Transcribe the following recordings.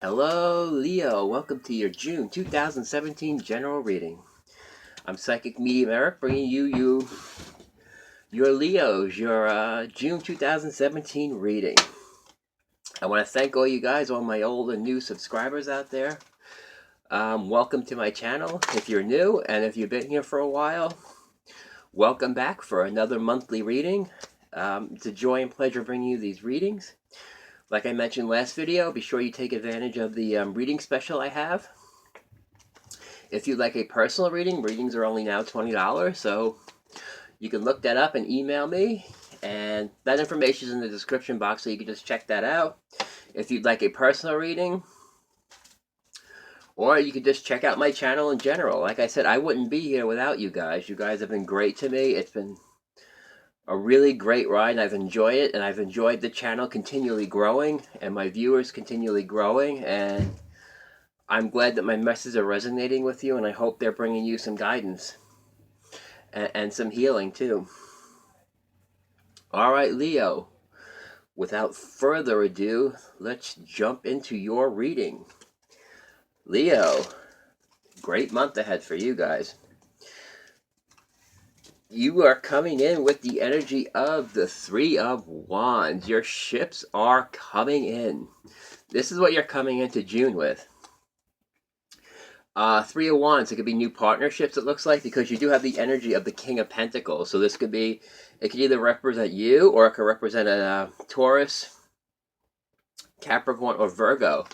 Hello, Leo. Welcome to your June 2017 general reading. I'm Psychic Medium Eric, bringing your Leos, your June 2017 reading. I want to thank all you guys, all my old and new subscribers out there. Welcome to my channel if you're new, and if you've been here for a while, welcome back for another monthly reading. It's a joy and pleasure bringing you these readings. Like I mentioned last video, be sure you take advantage of the reading special I have. If you'd like a personal reading, readings are only now $20, so you can look that up and email me, and that information is in the description box, so you can just check that out. If you'd like a personal reading, or you can just check out my channel in general. Like I said, I wouldn't be here without you guys. You guys have been great to me. It's been a really great ride, and I've enjoyed it, and I've enjoyed the channel continually growing, and my viewers continually growing, and I'm glad that my messages are resonating with you, and I hope they're bringing you some guidance and some healing too. All right, Leo, without further ado, let's jump into your reading. Leo, great month ahead for you guys. You are coming in with the energy of the Three of Wands. Your ships are coming in. This is what you're coming into June with. Three of Wands, it could be new partnerships, it looks like, because you do have the energy of the King of Pentacles. So this could be, it could either represent you, or it could represent a Taurus, Capricorn, or Virgo.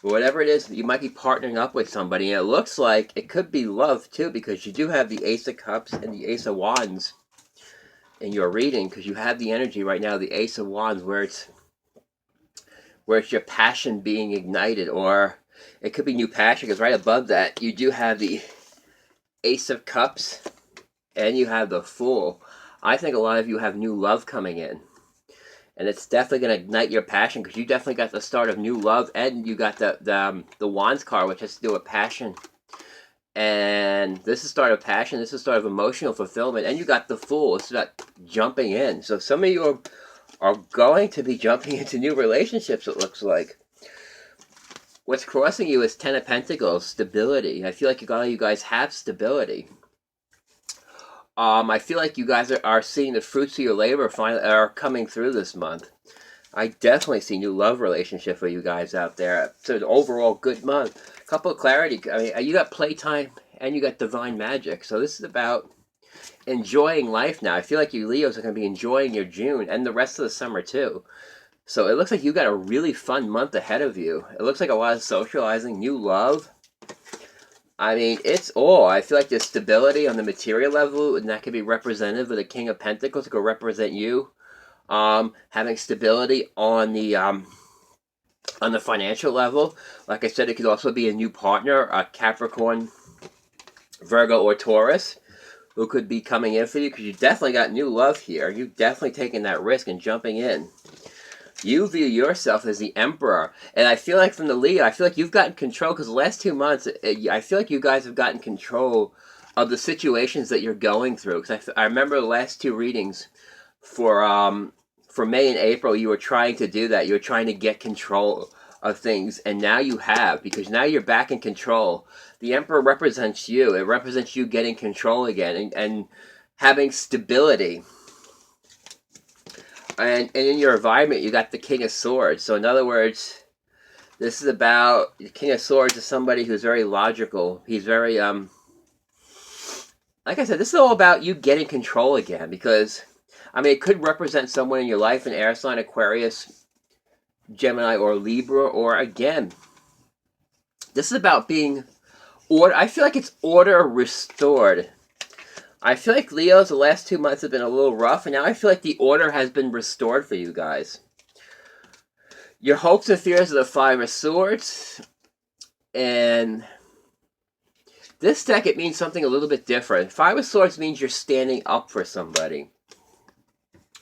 But whatever it is, you might be partnering up with somebody. And it looks like it could be love, too, because you do have the Ace of Cups and the Ace of Wands in your reading, because you have the energy right now, the Ace of Wands, where it's your passion being ignited, or it could be new passion, because right above that, you do have the Ace of Cups, and you have the Fool. I think a lot of you have new love coming in. And it's definitely going to ignite your passion, because you definitely got the start of new love, and you got the Wands card, which has to do with passion. And this is the start of passion. This is the start of emotional fulfillment. And you got the Fool. It's about jumping in. So some of you are going to be jumping into new relationships, it looks like. What's crossing you is Ten of Pentacles, stability. I feel like you guys have stability. I feel like you guys are seeing the fruits of your labor finally are coming through this month. I definitely see new love relationship for you guys out there. It's an overall good month. Couple of clarity. I mean, you got playtime and you got divine magic. So this is about enjoying life now. I feel like you Leos are going to be enjoying your June and the rest of the summer too. So it looks like you got a really fun month ahead of you. It looks like a lot of socializing, new love. I mean, it's all. I feel like there's stability on the material level, and that could be representative of the King of Pentacles. It could represent you. Having stability on the financial level. Like I said, it could also be a new partner, a Capricorn, Virgo, or Taurus, who could be coming in for you, because you definitely got new love here. You've definitely taken that risk and jumping in. You view yourself as the Emperor, and I feel like from the Leo, I feel like you've gotten control, because the last 2 months, I feel like you guys have gotten control of the situations that you're going through. Because I remember the last 2 readings for May and April, you were trying to do that. You were trying to get control of things, and now you have, because now you're back in control. The Emperor represents you. It represents you getting control again and having stability. And in your environment, you got the King of Swords. So in other words, this is about, the King of Swords is somebody who's very logical. He's very, like I said, this is all about you getting control again, because, I mean, it could represent someone in your life, an air sign, Aquarius, Gemini, or Libra, or again, this is about being order. I feel like it's order restored. I feel like Leo's the last 2 months have been a little rough, and now I feel like the order has been restored for you guys. Your hopes and fears are the Five of Swords, and this deck, it means something a little bit different. Five of Swords means you're standing up for somebody,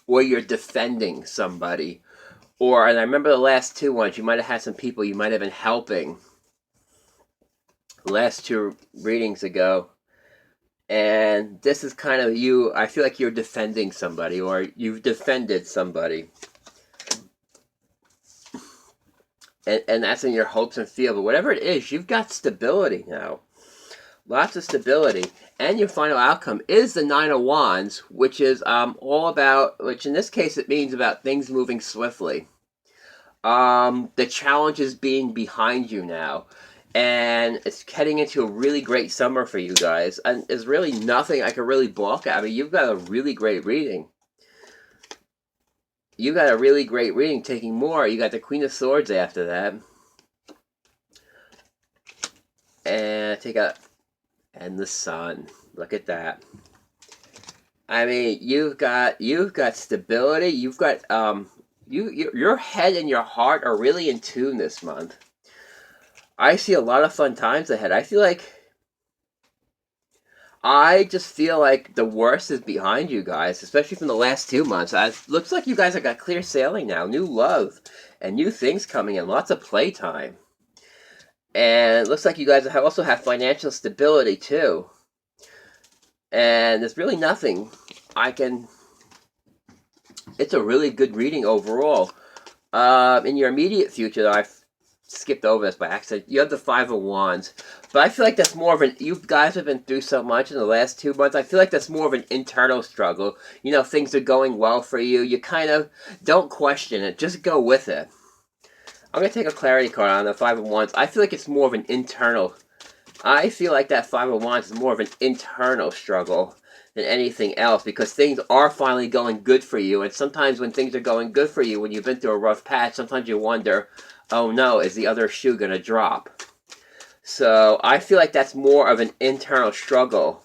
or you're defending somebody, or, and I remember the last 2 ones, you might have had some people you might have been helping last 2 readings ago. And this is kind of you, I feel like you're defending somebody, or you've defended somebody. and that's in your hopes and feel. But whatever it is, you've got stability now. Lots of stability. And your final outcome is the Nine of Wands, which is all about, which in this case it means about things moving swiftly. The challenges being behind you now. And it's heading into a really great summer for you guys. And there's really nothing I can really balk at. I mean, you've got a really great reading. You got a really great reading. Taking more, you got the Queen of Swords after that. And take out, and the Sun. Look at that. I mean, you've got stability. You've got your head and your heart are really in tune this month. I see a lot of fun times ahead. I just feel like the worst is behind you guys, especially from the last 2 months. It looks like you guys have got clear sailing now, new love, and new things coming in, lots of playtime. And it looks like you guys also have financial stability too. And there's really nothing it's a really good reading overall. In your immediate future, though, I've skipped over this by accident. You have the Five of Wands. But I feel like that's more of an... You guys have been through so much in the last 2 months. I feel like that's more of an internal struggle. You know, things are going well for you. You kind of don't question it. Just go with it. I'm going to take a clarity card on the Five of Wands. I feel like it's more of an internal... I feel like that Five of Wands is more of an internal struggle than anything else, because things are finally going good for you. And sometimes when things are going good for you, when you've been through a rough patch, sometimes you wonder, oh no, is the other shoe going to drop? So I feel like that's more of an internal struggle.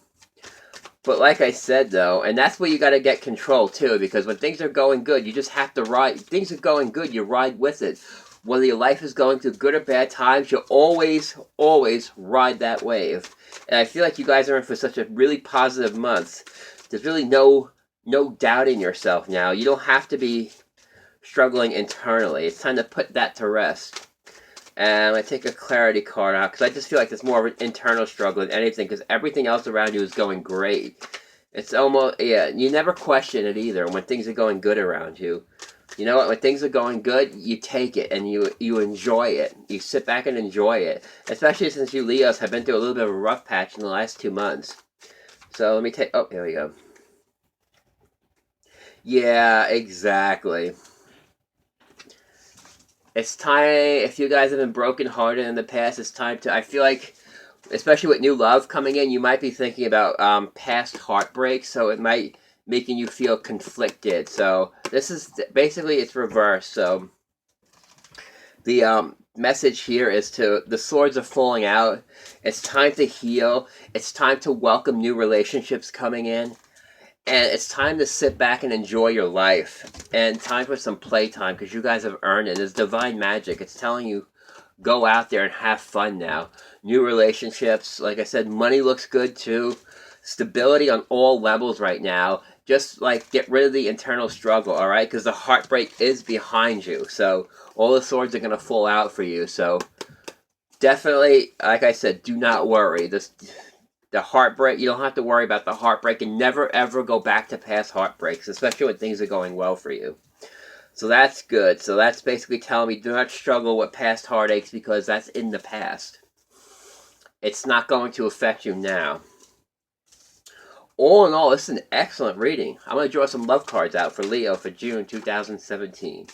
But like I said, though, and that's where you got to get control too, because when things are going good, you just have to ride. Things are going good, you ride with it. Whether your life is going through good or bad times, you always ride that wave. And I feel like you guys are in for such a really positive month. There's really no doubt in yourself now. You don't have to be struggling internally. It's time to put that to rest. And I'm going to take a clarity card out, because I just feel like it's more of an internal struggle than anything, because everything else around you is going great. It's almost, yeah, you never question it either when things are going good around you. You know what? When things are going good, you take it and you enjoy it. You sit back and enjoy it. Especially since you Leos have been through a little bit of a rough patch in the last 2 months. So let me take... Oh, here we go. Yeah, exactly. It's time... If you guys have been brokenhearted in the past, it's time to... I feel like, especially with new love coming in, you might be thinking about past heartbreak. So it might... making you feel conflicted. So this is basically, it's reverse. So the message here is the swords are falling out. It's time to heal. It's time to welcome new relationships coming in. And it's time to sit back and enjoy your life. And time for some playtime, because you guys have earned it. It's divine magic. It's telling you, go out there and have fun now. New relationships. Like I said, money looks good too. Stability on all levels right now. Just like get rid of the internal struggle, all right? Because the heartbreak is behind you. So all the swords are going to fall out for you. So definitely, like I said, do not worry. The heartbreak, you don't have to worry about the heartbreak, and never ever go back to past heartbreaks, especially when things are going well for you. So that's good. So that's basically telling me do not struggle with past heartaches, because that's in the past. It's not going to affect you now. All in all, this is an excellent reading. I'm going to draw some love cards out for Leo for June 2017.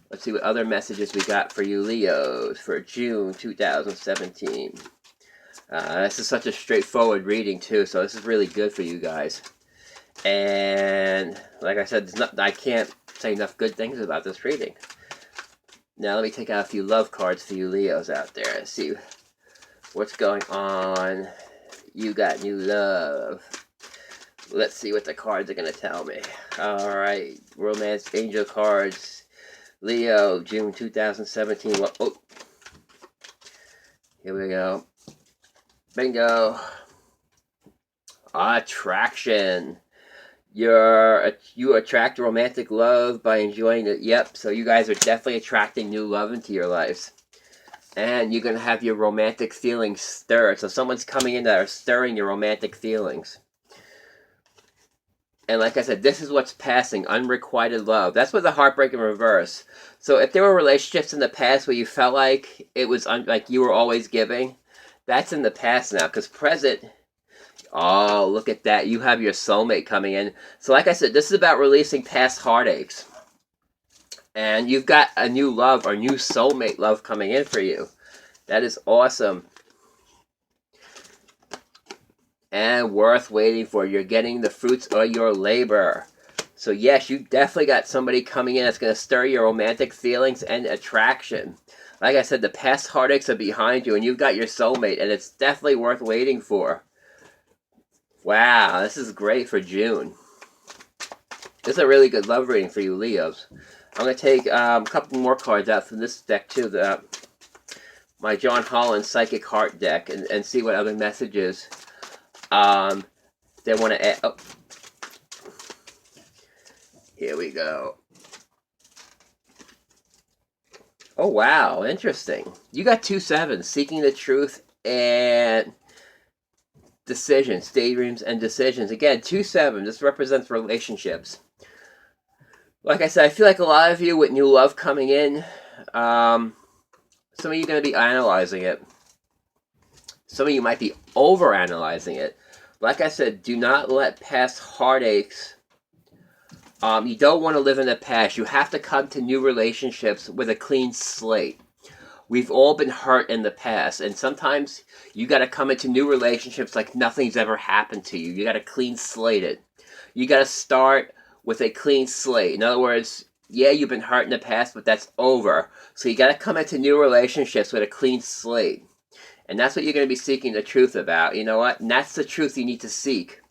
Let's see what other messages we got for you Leos for June 2017. This is such a straightforward reading too, so this is really good for you guys. And like I said, I can't say enough good things about this reading. Now let me take out a few love cards for you Leos out there and see what's going on. You got new love. Let's see what the cards are going to tell me. Alright, Romance Angel cards. Leo, June 2017. Well, oh. Here we go. Bingo. Attraction. You attract romantic love by enjoying it. Yep, so you guys are definitely attracting new love into your lives. And you're going to have your romantic feelings stirred. So someone's coming in that are stirring your romantic feelings. And like I said, this is what's passing, unrequited love. That's what the heartbreak in reverse. So if there were relationships in the past where you felt like it was like you were always giving, that's in the past now. Because present, oh, look at that. You have your soulmate coming in. So like I said, this is about releasing past heartaches. And you've got a new love or new soulmate love coming in for you. That is awesome. And worth waiting for. You're getting the fruits of your labor. So yes, you definitely got somebody coming in that's going to stir your romantic feelings and attraction. Like I said, the past heartaches are behind you and you've got your soulmate and it's definitely worth waiting for. Wow, this is great for June. This is a really good love reading for you, Leos. I'm going to take a couple more cards out from this deck too, my John Holland Psychic Heart deck, and see what other messages they want to add. Oh. Here we go. Oh, wow. Interesting. You got 2 sevens. Seeking the truth and decisions. Daydreams and decisions. Again, 2 7. This represents relationships. Like I said, I feel like a lot of you with new love coming in, some of you are going to be analyzing it. Some of you might be over-analyzing it. Like I said, do not let past heartaches. You don't want to live in the past. You have to come to new relationships with a clean slate. We've all been hurt in the past, and sometimes you got to come into new relationships like nothing's ever happened to you. You got to clean slate it. You got to start with a clean slate. In other words, yeah, you've been hurt in the past, but that's over. So you got to come into new relationships with a clean slate. And that's what you're going to be seeking the truth about. You know what? And that's the truth you need to seek.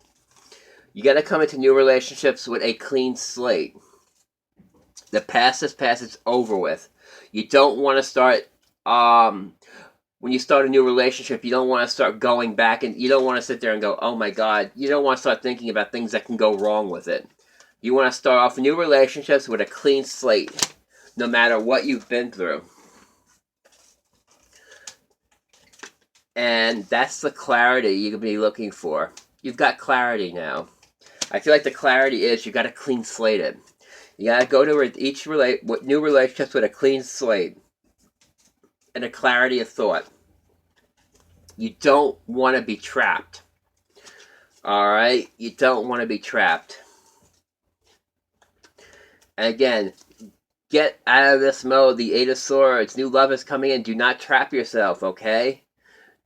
You got to come into new relationships with a clean slate. The past is past. It's over with. You don't want to start, when you start a new relationship, you don't want to start going back, and you don't want to sit there and go, oh my God. You don't want to start thinking about things that can go wrong with it. You want to start off new relationships with a clean slate, no matter what you've been through. And that's the clarity you can be looking for. You've got clarity now. I feel like the clarity is you got to clean slate it. You got to go to each new relationships with a clean slate and a clarity of thought. You don't want to be trapped. All right? You don't want to be trapped. And again, get out of this mode. The 8 of Swords. New love is coming in. Do not trap yourself, okay?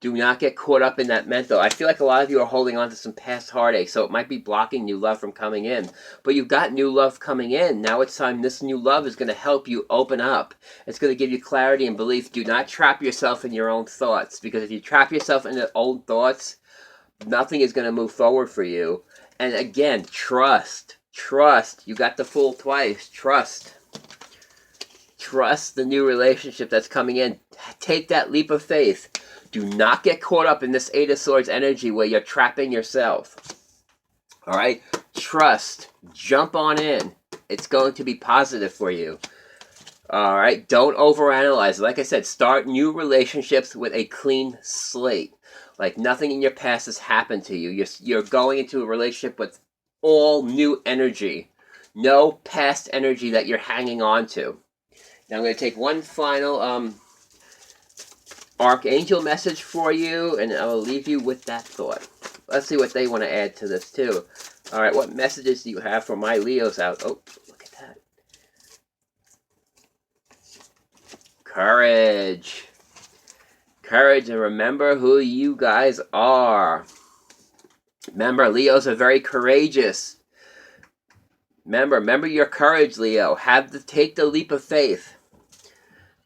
Do not get caught up in that mental. I feel like a lot of you are holding on to some past heartache, so it might be blocking new love from coming in. But you've got new love coming in. Now it's time. This new love is going to help you open up. It's going to give you clarity and belief. Do not trap yourself in your own thoughts, because if you trap yourself in the old thoughts, nothing is going to move forward for you. And again, trust. Trust. You got the Fool twice. Trust. Trust the new relationship that's coming in. Take that leap of faith. Do not get caught up in this 8 of Swords energy where you're trapping yourself. All right? Trust. Jump on in. It's going to be positive for you. All right? Don't overanalyze. Like I said, start new relationships with a clean slate. Like nothing in your past has happened to you. You're going into a relationship with all new energy. No past energy that you're hanging on to. Now I'm going to take one final Archangel message for you, and I will leave you with that thought. Let's see what they want to add to this too. All right, what messages do you have for my Leos out? Oh, look at that. Courage. Courage, and remember who you guys are. Remember, Leos are very courageous. Remember your courage, Leo. Take the leap of faith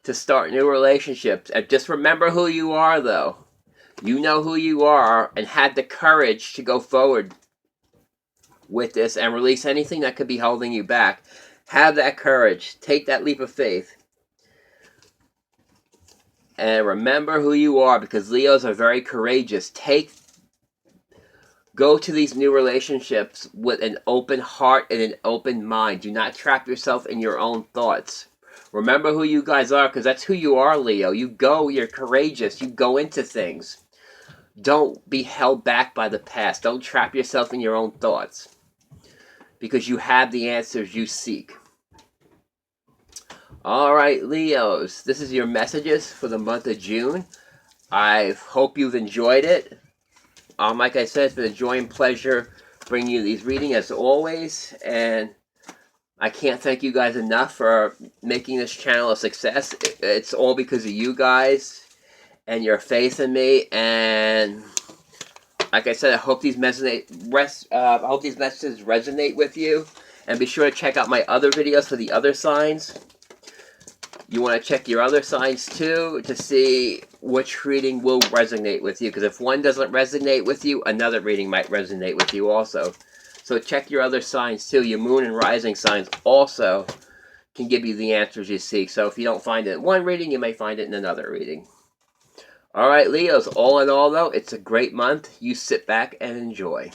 to start new relationships. And just remember who you are, though. You know who you are, and have the courage to go forward with this and release anything that could be holding you back. Have that courage. Take that leap of faith. And remember who you are, because Leos are very courageous. Go to these new relationships with an open heart and an open mind. Do not trap yourself in your own thoughts. Remember who you guys are, because that's who you are, Leo. You're courageous. You go into things. Don't be held back by the past. Don't trap yourself in your own thoughts. because you have the answers you seek. All right, Leos, this is your messages for the month of June. I hope you've enjoyed it. Like I said, it's been a joy and pleasure bringing you these readings as always, and I can't thank you guys enough for making this channel a success. It's all because of you guys and your faith in me, and like I said, I hope these messages resonate with you, and be sure to check out my other videos for the other signs. You want to check your other signs too to see which reading will resonate with you, because if one doesn't resonate with you, another reading might resonate with you also. So check your other signs too. Your moon and rising signs also can give you the answers you seek. So if you don't find it in one reading, you may find it in another reading. All right, Leos, all in all though, it's a great month. You sit back and enjoy.